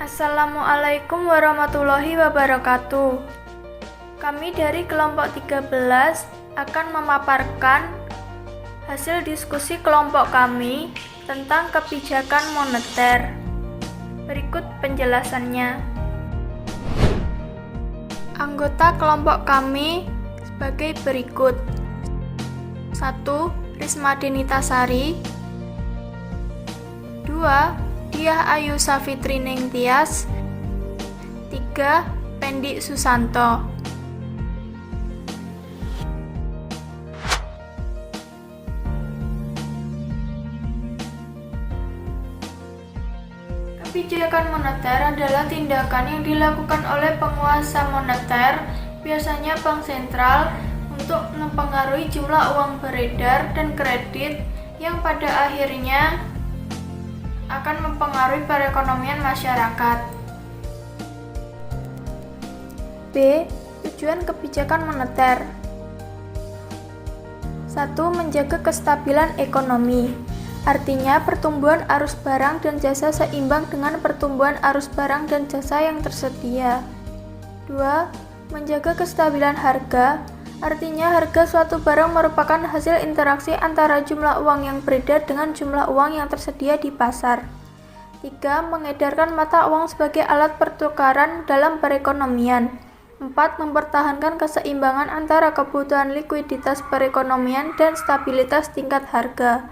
Assalamualaikum warahmatullahi wabarakatuh. Kami dari kelompok 13 akan memaparkan hasil diskusi kelompok kami tentang kebijakan moneter. Berikut penjelasannya. Anggota kelompok kami sebagai berikut. 1. Risma Denitasari. 2. Diah Ayu Safitri Ningtyas. 3. Pendi Susanto. Kebijakan moneter adalah tindakan yang dilakukan oleh penguasa moneter, biasanya bank sentral, untuk mempengaruhi jumlah uang beredar dan kredit yang pada akhirnya akan mempengaruhi perekonomian masyarakat. B. Tujuan kebijakan moneter. 1. Menjaga kestabilan ekonomi. Artinya pertumbuhan arus barang dan jasa seimbang dengan pertumbuhan arus barang dan jasa yang tersedia. 2. Menjaga kestabilan harga. Artinya harga suatu barang merupakan hasil interaksi antara jumlah uang yang beredar dengan jumlah uang yang tersedia di pasar. 3. Mengedarkan mata uang sebagai alat pertukaran dalam perekonomian. 4. Mempertahankan keseimbangan antara kebutuhan likuiditas perekonomian dan stabilitas tingkat harga.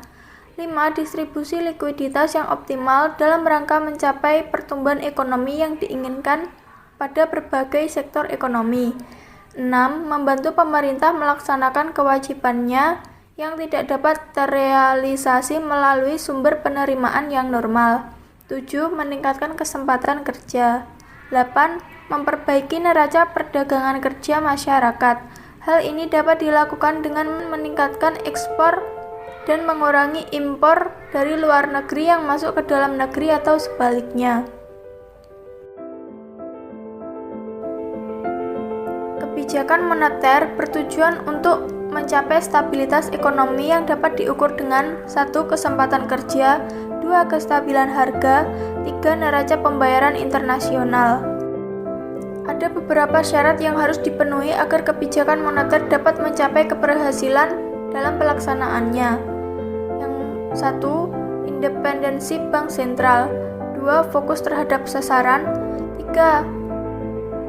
5. Distribusi likuiditas yang optimal dalam rangka mencapai pertumbuhan ekonomi yang diinginkan pada berbagai sektor ekonomi. 6. Membantu pemerintah melaksanakan kewajibannya yang tidak dapat terrealisasi melalui sumber penerimaan yang normal. 7. Meningkatkan kesempatan kerja. 8. Memperbaiki neraca perdagangan kerja masyarakat. Hal ini dapat dilakukan dengan meningkatkan ekspor dan mengurangi impor dari luar negeri yang masuk ke dalam negeri atau sebaliknya. Kebijakan moneter bertujuan untuk mencapai stabilitas ekonomi yang dapat diukur dengan 1. Kesempatan kerja, 2. Kestabilan harga, 3. Neraca pembayaran internasional. Ada beberapa syarat yang harus dipenuhi agar kebijakan moneter dapat mencapai keberhasilan dalam pelaksanaannya. Yang 1. Independensi bank sentral, 2. Fokus terhadap sasaran, 3.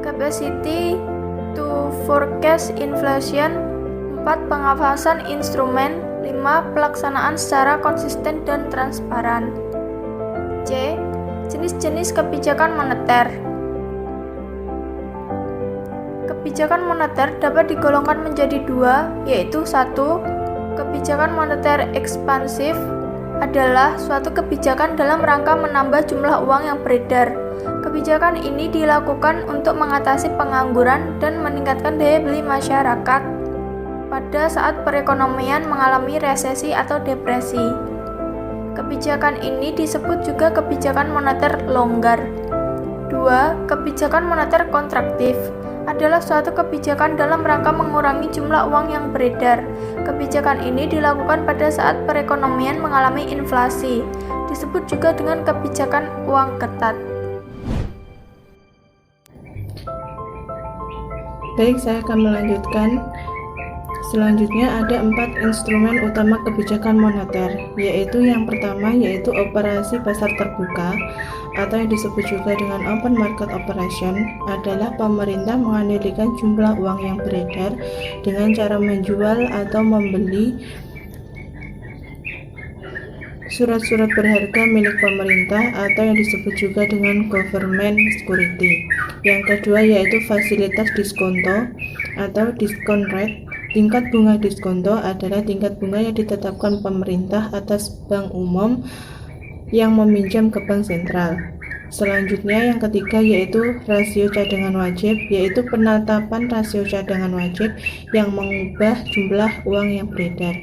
Capacity to forecast inflation, 4. Pengawasan instrumen, 5. Pelaksanaan secara konsisten dan transparan. C. Jenis-jenis kebijakan moneter. Kebijakan moneter dapat digolongkan menjadi dua, yaitu 1. Kebijakan moneter ekspansif adalah suatu kebijakan dalam rangka menambah jumlah uang yang beredar. Kebijakan ini dilakukan untuk mengatasi pengangguran dan meningkatkan daya beli masyarakat pada saat perekonomian mengalami resesi atau depresi. Kebijakan ini disebut juga kebijakan moneter longgar. 2. Kebijakan moneter kontraktif adalah suatu kebijakan dalam rangka mengurangi jumlah uang yang beredar. Kebijakan ini dilakukan pada saat perekonomian mengalami inflasi. Disebut juga dengan kebijakan uang ketat. Baik, saya akan melanjutkan. Selanjutnya ada 4 instrumen utama kebijakan moneter, yaitu yang pertama yaitu operasi pasar terbuka atau yang disebut juga dengan open market operation, adalah pemerintah mengendalikan jumlah uang yang beredar dengan cara menjual atau membeli surat-surat berharga milik pemerintah atau yang disebut juga dengan government security. Yang kedua yaitu fasilitas diskonto atau discount rate. Tingkat bunga diskonto adalah tingkat bunga yang ditetapkan pemerintah atas bank umum yang meminjam ke bank sentral. Selanjutnya yang ketiga yaitu rasio cadangan wajib, yaitu penetapan rasio cadangan wajib yang mengubah jumlah uang yang beredar.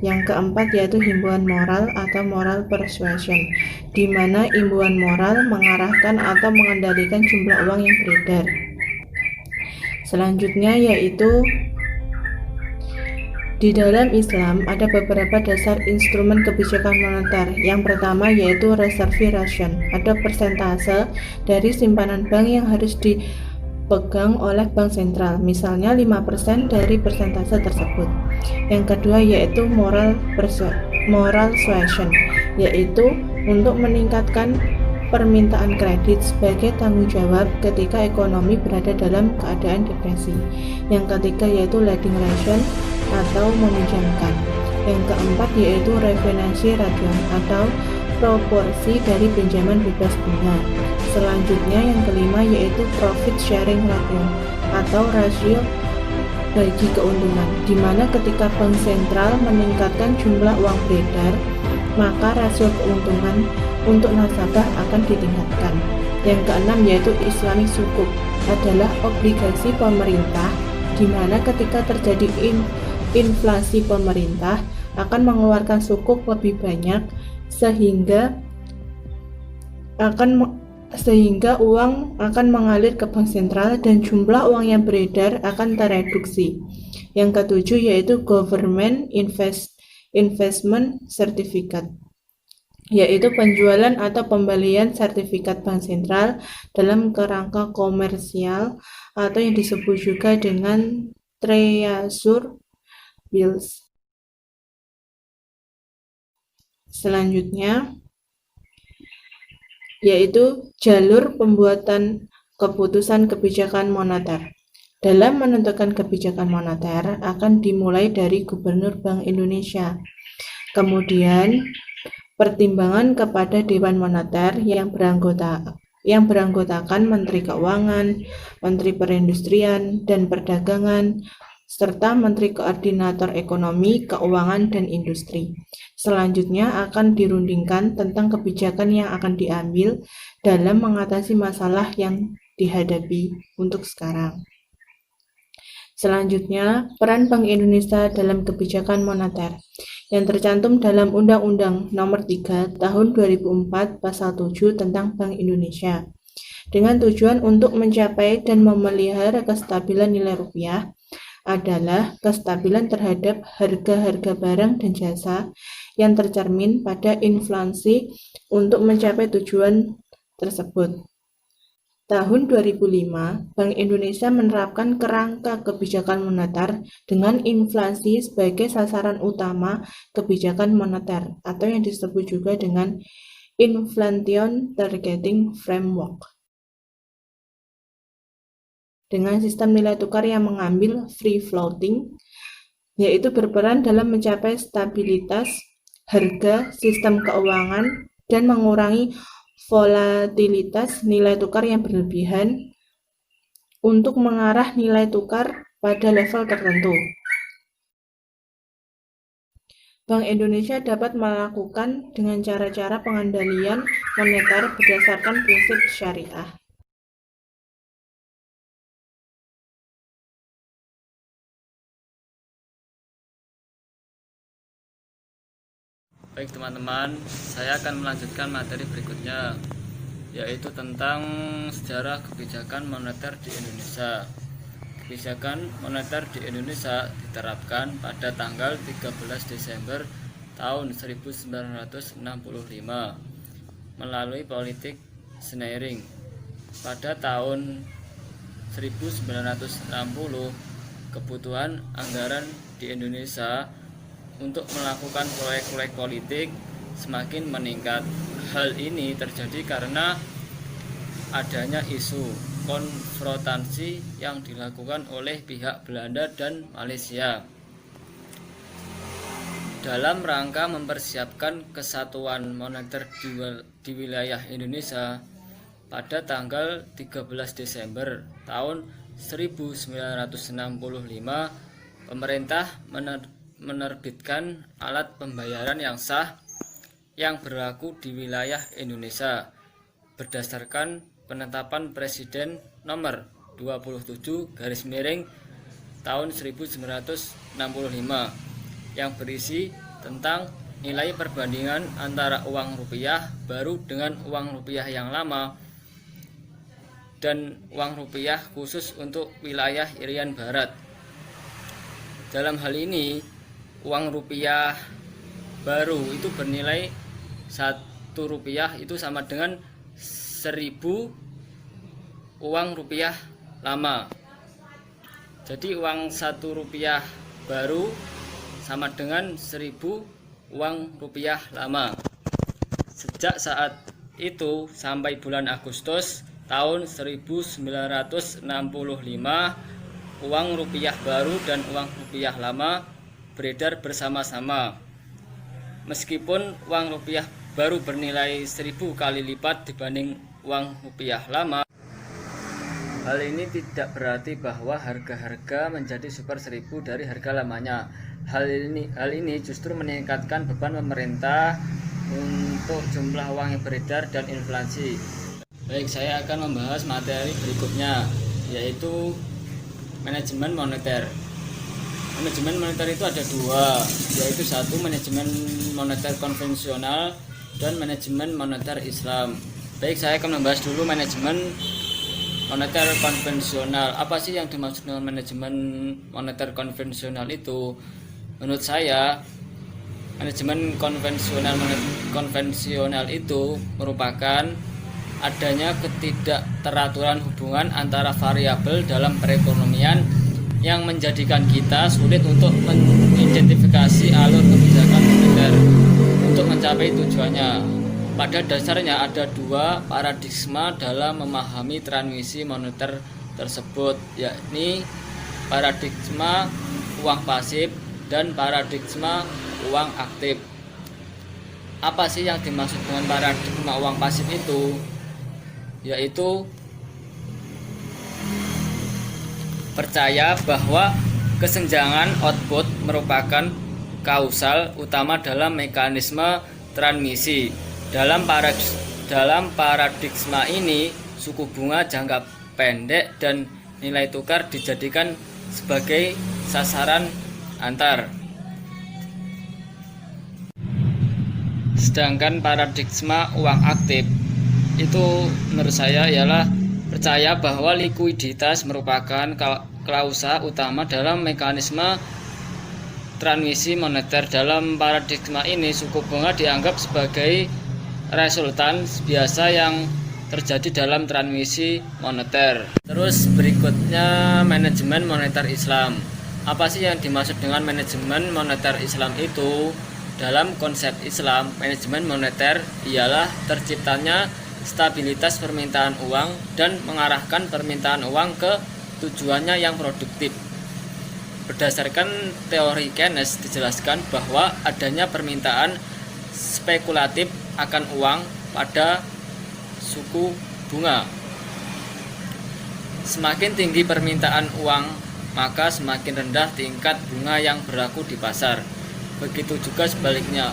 Yang keempat yaitu himbauan moral atau moral persuasion, di mana himbauan moral mengarahkan atau mengendalikan jumlah uang yang beredar. Selanjutnya yaitu Di dalam Islam ada beberapa dasar instrumen kebijakan moneter. Yang pertama yaitu reservation atau persentase dari simpanan bank yang harus dipegang oleh bank sentral, misalnya 5% dari persentase tersebut. Yang kedua yaitu moral suasion, yaitu untuk meningkatkan permintaan kredit sebagai tanggung jawab ketika ekonomi berada dalam keadaan depresi. Yang ketiga yaitu lending ration atau meminjamkan. Yang keempat yaitu refinansi ratio atau proporsi dari pinjaman bebas bunga. Selanjutnya yang kelima yaitu profit sharing ratio atau rasio bagi keuntungan, di mana ketika bank sentral meningkatkan jumlah uang beredar, maka rasio keuntungan untuk nasabah akan ditingkatkan. Yang keenam yaitu Islamic sukuk, adalah obligasi pemerintah, di mana ketika terjadi inflasi pemerintah akan mengeluarkan sukuk lebih banyak sehingga uang akan mengalir ke bank sentral dan jumlah uang yang beredar akan tereduksi. Yang ketujuh yaitu government investment certificate, yaitu penjualan atau pembelian sertifikat bank sentral dalam kerangka komersial atau yang disebut juga dengan treasury bills. Selanjutnya yaitu jalur pembuatan keputusan kebijakan moneter. Dalam menentukan kebijakan moneter akan dimulai dari Gubernur Bank Indonesia. Kemudian pertimbangan kepada Dewan Moneter yang beranggotakan Menteri Keuangan, Menteri Perindustrian dan Perdagangan, serta Menteri Koordinator Ekonomi, Keuangan, dan Industri. Selanjutnya akan dirundingkan tentang kebijakan yang akan diambil dalam mengatasi masalah yang dihadapi untuk sekarang. Selanjutnya, peran Bank Indonesia dalam kebijakan moneter yang tercantum dalam Undang-Undang Nomor 3 Tahun 2004 Pasal 7 tentang Bank Indonesia, dengan tujuan untuk mencapai dan memelihara kestabilan nilai rupiah adalah kestabilan terhadap harga-harga barang dan jasa yang tercermin pada inflasi untuk mencapai tujuan tersebut. Tahun 2005, Bank Indonesia menerapkan kerangka kebijakan moneter dengan inflasi sebagai sasaran utama kebijakan moneter atau yang disebut juga dengan Inflation Targeting Framework. Dengan sistem nilai tukar yang mengambil free floating, yaitu berperan dalam mencapai stabilitas harga sistem keuangan dan mengurangi volatilitas nilai tukar yang berlebihan untuk mengarah nilai tukar pada level tertentu. Bank Indonesia dapat melakukan dengan cara-cara pengendalian moneter berdasarkan prinsip syariah. Baik teman-teman, saya akan melanjutkan materi berikutnya, yaitu tentang sejarah kebijakan moneter di Indonesia. Kebijakan moneter di Indonesia diterapkan pada tanggal 13 Desember tahun 1965 melalui politik Snaring. Pada tahun 1960, kebutuhan anggaran di Indonesia untuk melakukan proyek-proyek politik semakin meningkat. Hal ini terjadi karena adanya isu konfrontasi yang dilakukan oleh pihak Belanda dan Malaysia dalam rangka mempersiapkan kesatuan moneter di wilayah Indonesia. Pada tanggal 13 Desember tahun 1965, pemerintah menerbitkan alat pembayaran yang sah yang berlaku di wilayah Indonesia berdasarkan penetapan Presiden nomor 27 tahun 1965 yang berisi tentang nilai perbandingan antara uang rupiah baru dengan uang rupiah yang lama dan uang rupiah khusus untuk wilayah Irian Barat. Dalam hal ini, uang rupiah baru itu bernilai 1 rupiah itu sama dengan 1000 uang rupiah lama. Jadi uang 1 rupiah baru sama dengan 1000 uang rupiah lama. Sejak saat itu sampai bulan Agustus tahun 1965, uang rupiah baru dan uang rupiah lama beredar bersama-sama. Meskipun uang rupiah baru bernilai 1000 kali lipat dibanding uang rupiah lama, hal ini tidak berarti bahwa harga-harga menjadi super 1000 dari harga lamanya. Hal ini justru meningkatkan beban pemerintah untuk jumlah uang yang beredar dan inflasi. Baik, saya akan membahas materi berikutnya, yaitu manajemen moneter. Manajemen moneter itu ada dua, yaitu satu manajemen moneter konvensional dan manajemen moneter Islam. Baik, saya akan membahas dulu manajemen moneter konvensional. Apa sih yang dimaksud dengan manajemen moneter konvensional itu? Menurut saya, manajemen konvensional itu merupakan adanya ketidakteraturan hubungan antara variabel dalam perekonomian yang menjadikan kita sulit untuk mengidentifikasi alur kebijakan moneter untuk mencapai tujuannya. Pada dasarnya ada dua paradigma dalam memahami transmisi moneter tersebut, yakni paradigma uang pasif dan paradigma uang aktif. Apa sih yang dimaksud dengan paradigma uang pasif itu? Yaitu percaya bahwa kesenjangan output merupakan kausal utama dalam mekanisme transmisi. Dalam paradigma ini, suku bunga jangka pendek dan nilai tukar dijadikan sebagai sasaran antar. Sedangkan paradigma uang aktif itu menurut saya ialah percaya bahwa likuiditas merupakan klausa utama dalam mekanisme transmisi moneter. Dalam paradigma ini, suku bunga dianggap sebagai resultan biasa yang terjadi dalam transmisi moneter. Terus berikutnya manajemen moneter Islam. Apa sih yang dimaksud dengan manajemen moneter Islam itu? Dalam konsep Islam, manajemen moneter ialah terciptanya stabilitas permintaan uang dan mengarahkan permintaan uang ke tujuannya yang produktif. Berdasarkan teori Keynes dijelaskan bahwa adanya permintaan spekulatif akan uang pada suku bunga. Semakin tinggi permintaan uang, maka semakin rendah tingkat bunga yang berlaku di pasar. Begitu juga sebaliknya,